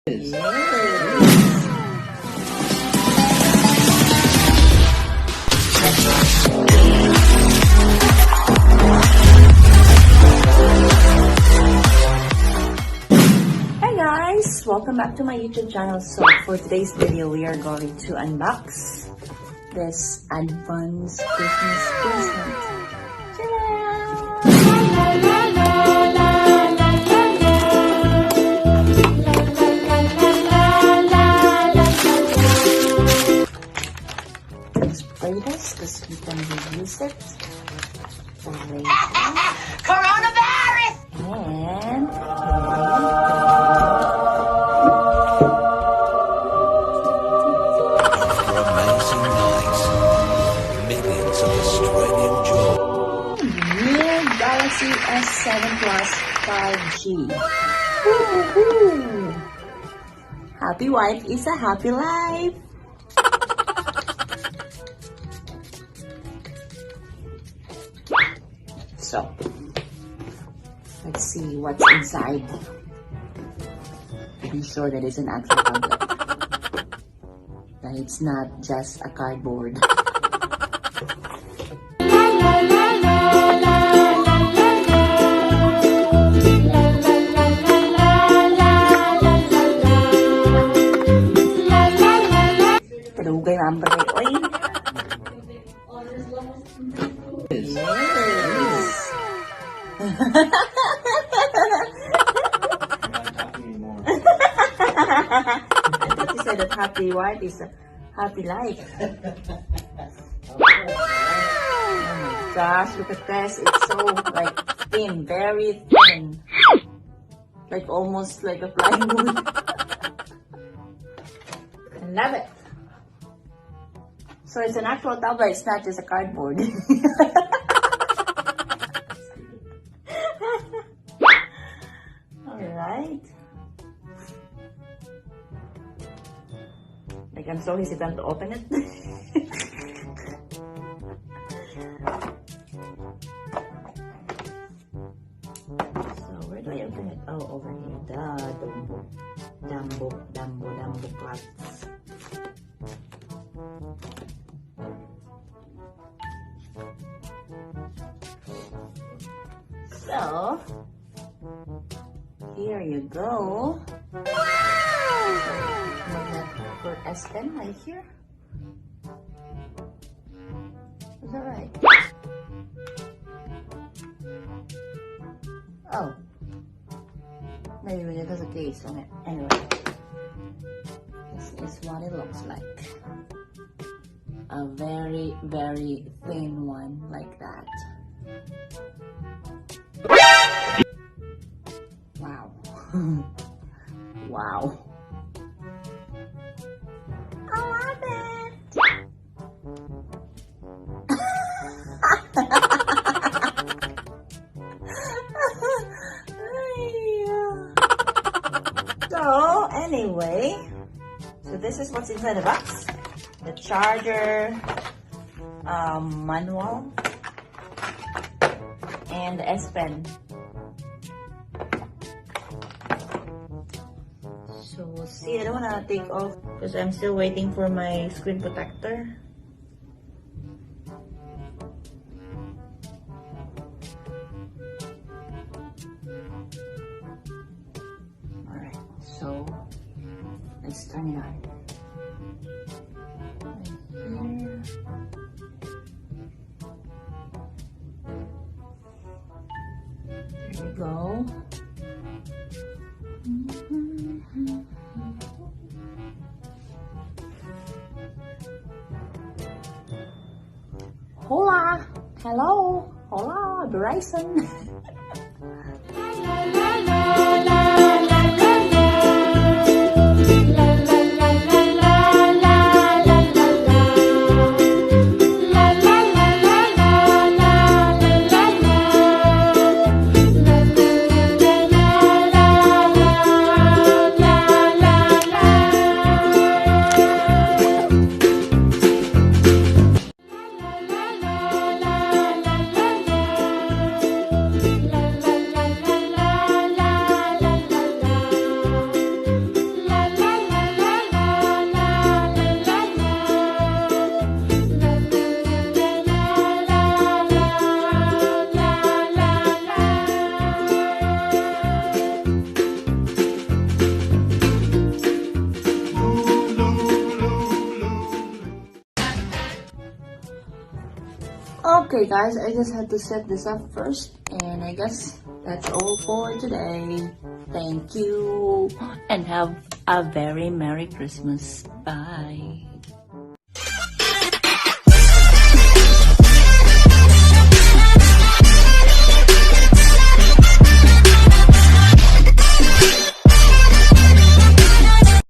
Welcome back to my YouTube channel. So for today's video, we are going to unbox this advance Christmas present. Let's spray this because we can reuse it. Coronavirus! And Galaxy S7 Plus 5G. Woo-hoo-hoo. Happy wife is a happy life. So, let's see what's inside. To be sure that it's an actual tablet. That it's not just a cardboard. Kadugay number ay oy. Yes. I thought you said that happy wife is a happy life. Oh my gosh, look at this. It's so like thin, very thin. Like almost like a plywood. I love it. So it's an actual tablet, it's not just a cardboard. Alright. Like I'm so hesitant to open it. So where do I open it? Oh, over here. Dumbo clots. So, here you go. For S10 right here. Is that right? Oh. Maybe when it has a case on it. Anyway. This is what it looks like. A very, very thin one like that. Wow. Wow. I love it. So anyway, so this is what's inside the box. The charger, manual, and the S Pen. So we'll see. I don't want to take off because I'm still waiting for my screen protector. Alright, so let's turn it on. There we go. Hola! Hello! Hola, Verizon! Okay guys, I just had to set this up first, and I guess that's all for today. Thank you, and have a very Merry Christmas. Bye.